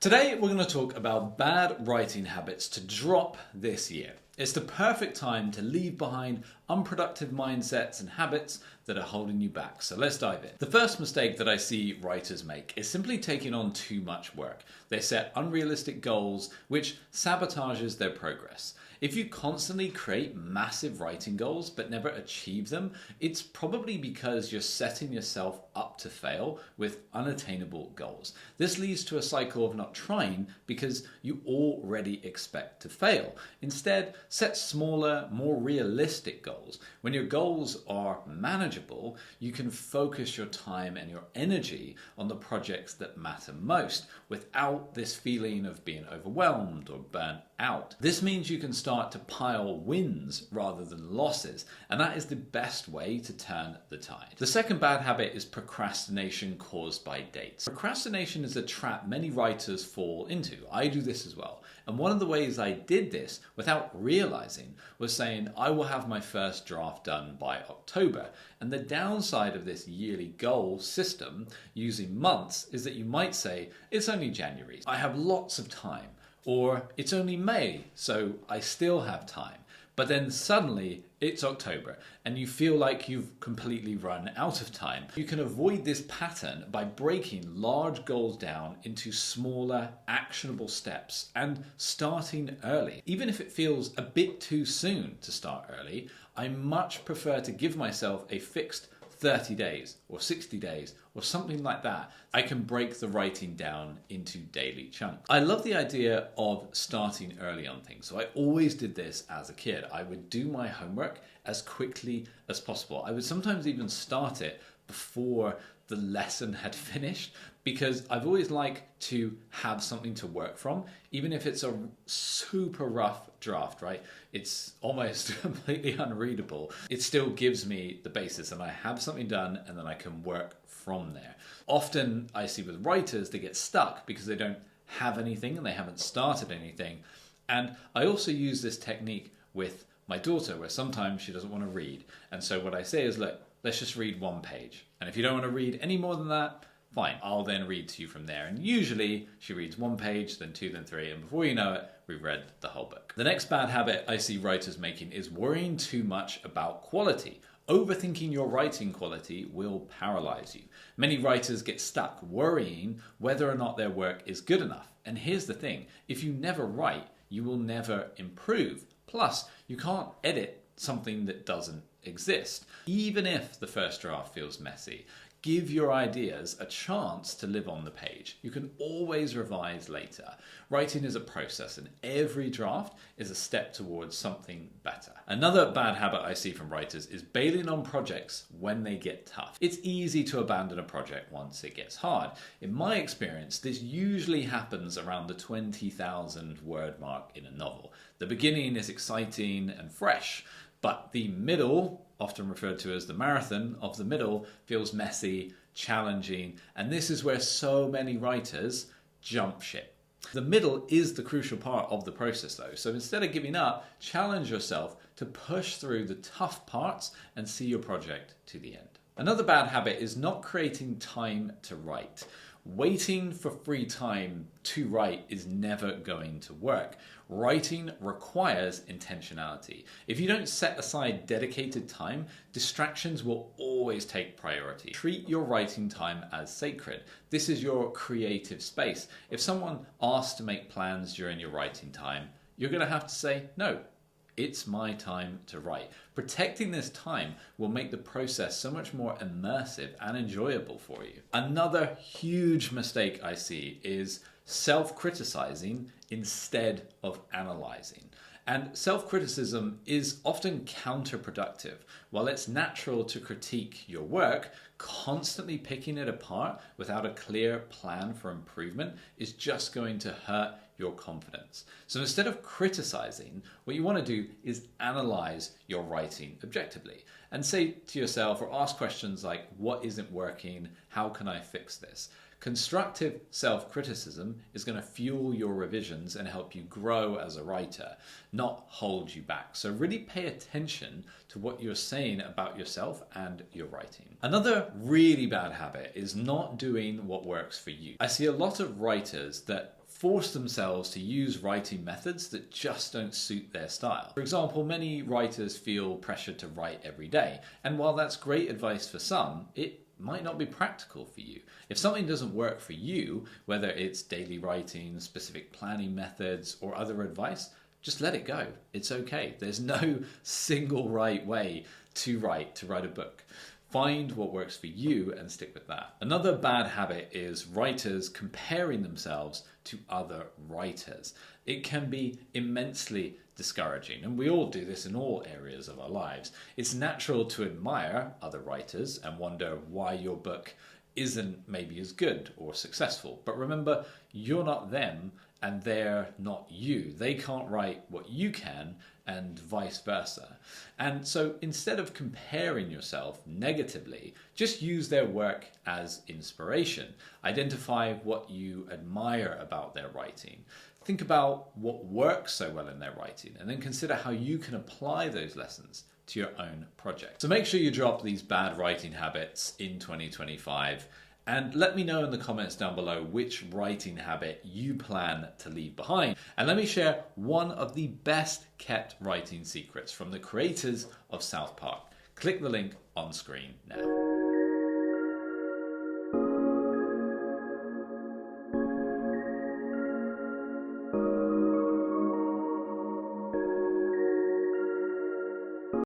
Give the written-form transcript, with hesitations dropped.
Today we're going to talk about bad writing habits to drop this year. It's the perfect time to leave behind unproductive mindsets and habits that are holding you back. So let's dive in. The first mistake that I see writers make is simply taking on too much work. They set unrealistic goals, which sabotages their progress. If you constantly create massive writing goals but never achieve them, it's probably because you're setting yourself up to fail with unattainable goals. This leads to a cycle of not trying because you already expect to fail. Instead, set smaller, more realistic goals. When your goals are manageable, you can focus your time and your energy on the projects that matter most without this feeling of being overwhelmed or burnt out. This means you can start to pile wins rather than losses, and that is the best way to turn the tide. The second bad habit is procrastination caused by dates. Procrastination is a trap many writers fall into. I do this as well. And one of the ways I did this without realizing was saying I will have my first draft done by October. And the downside of this yearly goal system using months is that you might say it's only January, I have lots of time. Or it's only May, so I still have time. But then suddenly it's October and you feel like you've completely run out of time. You can avoid this pattern by breaking large goals down into smaller, actionable steps and starting early. Even if it feels a bit too soon to start early, I much prefer to give myself a fixed 30 days or 60 days or something like that. I can break the writing down into daily chunks. I love the idea of starting early on things. So I always did this as a kid. I would do my homework as quickly as possible. I would sometimes even start it before the lesson had finished because I've always liked to have something to work from, even if it's a super rough draft, right? It's almost completely unreadable. It still gives me the basis and I have something done and then I can work from there. Often I see with writers, they get stuck because they don't have anything and they haven't started anything. And I also use this technique with my daughter where sometimes she doesn't want to read. And so what I say is, look, let's just read one page. And if you don't want to read any more than that, fine, I'll then read to you from there. And usually she reads one page, then two, then three, and before you know it, we've read the whole book. The next bad habit I see writers making is worrying too much about quality. Overthinking your writing quality will paralyze you. Many writers get stuck worrying whether or not their work is good enough. And here's the thing, if you never write, you will never improve. Plus, you can't edit something that doesn't exist. Even if the first draft feels messy, give your ideas a chance to live on the page. You can always revise later. Writing is a process and every draft is a step towards something better. Another bad habit I see from writers is bailing on projects when they get tough. It's easy to abandon a project once it gets hard. In my experience, this usually happens around the 20,000 word mark in a novel. The beginning is exciting and fresh, but the middle, often referred to as the marathon of the middle, feels messy, challenging, and this is where so many writers jump ship. The middle is the crucial part of the process though, so instead of giving up, challenge yourself to push through the tough parts and see your project to the end. Another bad habit is not creating time to write. Waiting for free time to write is never going to work. Writing requires intentionality. If you don't set aside dedicated time, distractions will always take priority. Treat your writing time as sacred. This is your creative space. If someone asks to make plans during your writing time, you're going to have to say no. It's my time to write. Protecting this time will make the process so much more immersive and enjoyable for you. Another huge mistake I see is self-criticizing instead of analyzing. And self-criticism is often counterproductive. While it's natural to critique your work, constantly picking it apart without a clear plan for improvement is just going to hurt your confidence. So instead of criticizing, what you want to do is analyze your writing objectively and say to yourself or ask questions like, what isn't working? How can I fix this? Constructive self-criticism is going to fuel your revisions and help you grow as a writer, not hold you back. So really pay attention to what you're saying about yourself and your writing. Another really bad habit is not doing what works for you. I see a lot of writers that force themselves to use writing methods that just don't suit their style. For example, many writers feel pressured to write every day, and while that's great advice for some, it might not be practical for you. If something doesn't work for you, whether it's daily writing, specific planning methods, or other advice, just let it go. It's okay. There's no single right way to write a book. Find what works for you and stick with that. Another bad habit is writers comparing themselves to other writers. It can be immensely discouraging, and we all do this in all areas of our lives. It's natural to admire other writers and wonder why your book isn't maybe as good or successful. But remember, you're not them and they're not you. They can't write what you can, and vice versa. And so instead of comparing yourself negatively, just use their work as inspiration. Identify what you admire about their writing. Think about what works so well in their writing, and then consider how you can apply those lessons to your own project. So make sure you drop these bad writing habits in 2025. And let me know in the comments down below which writing habit you plan to leave behind. And let me share one of the best kept writing secrets from the creators of South Park. Click the link on screen now.